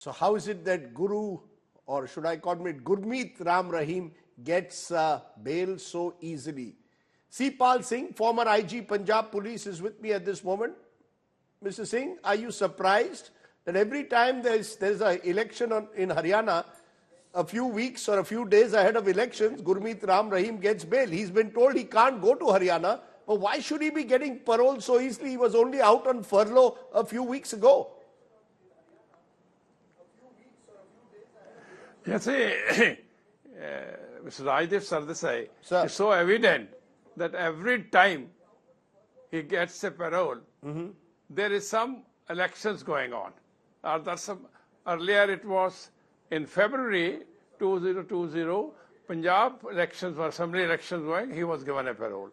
So how is it that Guru, or should I call it Gurmeet Rahim, gets bail so easily? Sipal Singh, former IG Punjab Police, is with me at this moment. Mr. Singh, are you surprised that every time there's an election in Haryana, a few weeks or a few days ahead of elections, Gurmeet Rahim gets bail? He's been told he can't go to Haryana, but why should he be getting parole so easily? He was only out on furlough a few weeks ago. Yes, Mr. Rajdeep Sardesai, Sir. it's so evident that every time he gets a parole, there is some elections going on. Earlier it was in February 2020, Punjab elections were assembly elections going, he was given a parole.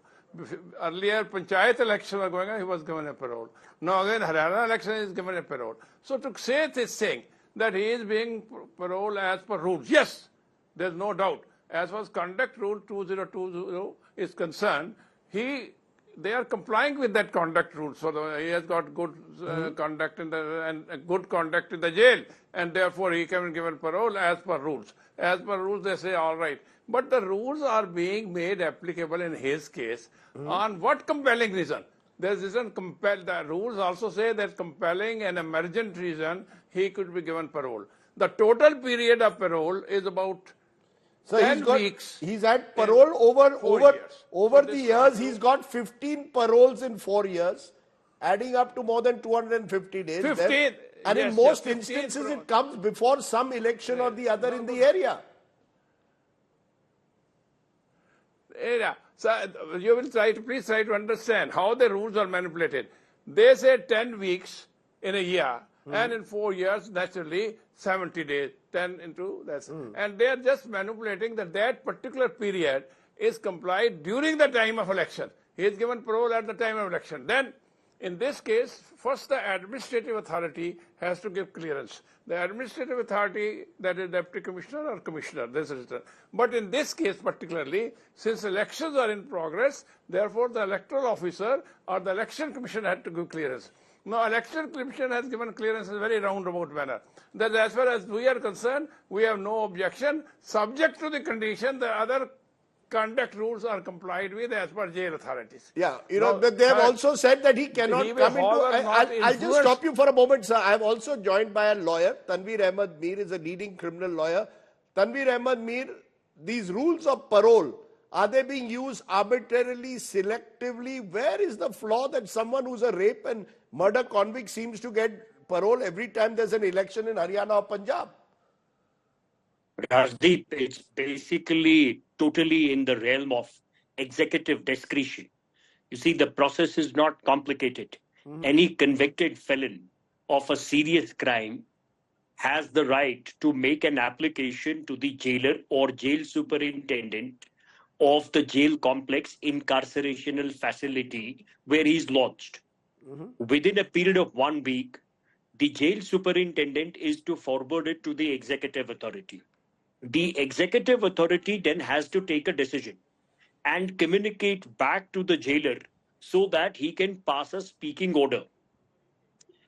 Earlier Panchayat elections were going on, he was given a parole. Now again Haryana election is given a parole. So to say this thing, that he is being paroled as per rules. Yes, there's no doubt. As far as conduct rule 2020 is concerned, they are complying with that conduct rule. So he has got good conduct in good conduct in the jail, and therefore he can be given parole as per rules. As per rules, they say all right. But the rules are being made applicable in his case on what compelling reason? There's reason the rules also say that compelling and emergent reason he could be given parole. The total period of parole is about 10 weeks. He's had parole over the years. He's got 15 paroles in 4 years, adding up to more than 250 days. 15. And in most instances, it comes before some election or the other in the area. So you will please try to understand how the rules are manipulated. They say 10 weeks in a year, and in 4 years, naturally, 70 days, 10 into that. And they are just manipulating that particular period is complied during the time of election. He is given parole at the time of election. Then, in this case, first the administrative authority has to give clearance. The administrative authority, that is deputy commissioner or commissioner, this is written. But in this case particularly, since elections are in progress, therefore the electoral officer or the election commission had to give clearance. Now, election commission has given clearance in a very roundabout manner. That as far as we are concerned, we have no objection, subject to the condition the other conduct rules are complied with as per jail authorities. Yeah, they have also said that he cannot come into... I'll just stop you for a moment, sir. I am also joined by a lawyer. Tanveer Ahmed Mir is a leading criminal lawyer. Tanveer Ahmed Mir, these rules of parole, are they being used arbitrarily, selectively? Where is the flaw that someone who's a rape and murder convict seems to get parole every time there's an election in Haryana or Punjab? Rajdeep, it's basically totally in the realm of executive discretion. You see, the process is not complicated. Any convicted felon of a serious crime has the right to make an application to the jailer or jail superintendent of the jail complex incarcerational facility where he is lodged. Within a period of 1 week, the jail superintendent is to forward it to the executive authority. The executive authority then has to take a decision and communicate back to the jailer so that he can pass a speaking order.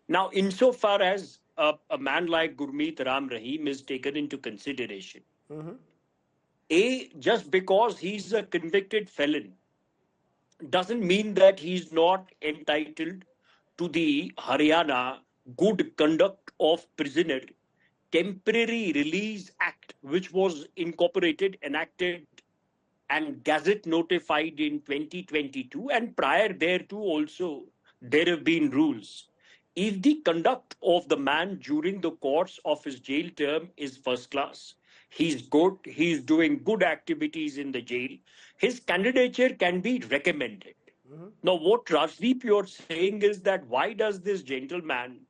Now, insofar as a man like Gurmeet Rahim is taken into consideration, just because he's a convicted felon doesn't mean that he's not entitled to the Haryana Good Conduct of Prisoner Temporary Release Act, which was enacted and gazette notified in 2022, and prior thereto also there have been rules. If the conduct of the man during the course of his jail term is first class, he's good, he's doing good activities in the jail, his candidature can be recommended. Now, what Rajdeep you're saying is that why does this gentleman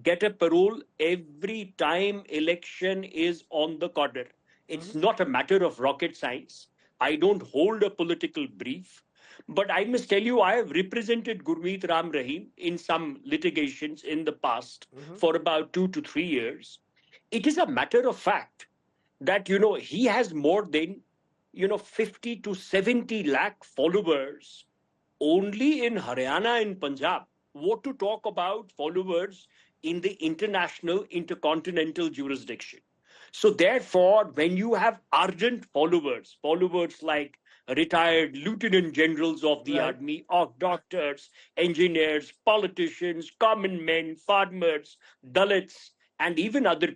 get a parole every time election is on the corner? It's not a matter of rocket science. I don't hold a political brief, but I must tell you, I have represented Gurmeet Rahim in some litigations in the past for about 2 to 3 years. It is a matter of fact that, he has more than, 50 to 70 lakh followers only in Haryana and Punjab. What to talk about followers in the international intercontinental jurisdiction. So therefore, when you have ardent followers, followers like retired lieutenant generals of the Right. army, of doctors, engineers, politicians, common men, farmers, Dalits, and even other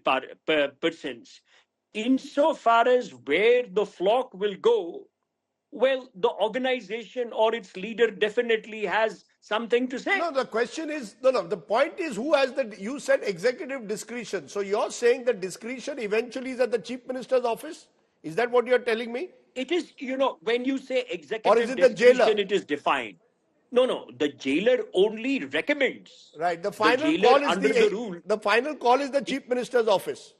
persons, insofar as where the flock will go, well, the organization or its leader definitely has something to say. No, the question is, no, the point is who has the, you said executive discretion. So you're saying that discretion eventually is at the Chief Minister's office? Is that what you're telling me? It is, when you say Or is executive it the jailer? discretion, it is defined. No, the jailer only recommends. Right. The The final jailer call is under the rule. the final call is the Chief Minister's office.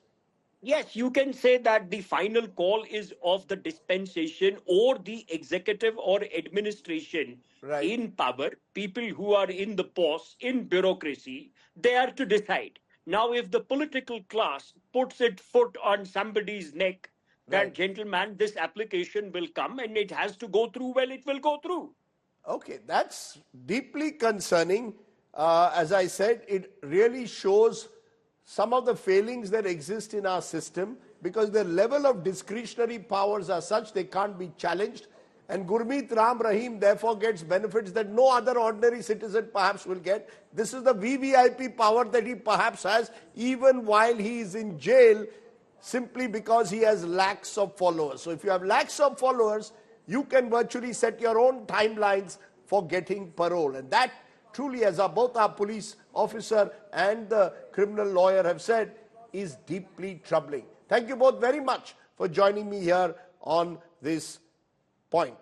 Yes, you can say that the final call is of the dispensation or the executive or administration Right. in power, people who are in the post, in bureaucracy, they are to decide. Now, if the political class puts its foot on somebody's neck, that Right. gentleman, this application will come and it has to go through, well, it will go through. Okay, that's deeply concerning. As I said, it really shows some of the failings that exist in our system because the level of discretionary powers are such they can't be challenged. And Gurmeet Rahim therefore gets benefits that no other ordinary citizen perhaps will get. This is the VVIP power that he perhaps has even while he is in jail simply because he has lakhs of followers. So if you have lakhs of followers, you can virtually set your own timelines for getting parole. And that truly, as both our police officer and the criminal lawyer have said, is deeply troubling. Thank you both very much for joining me here on this point.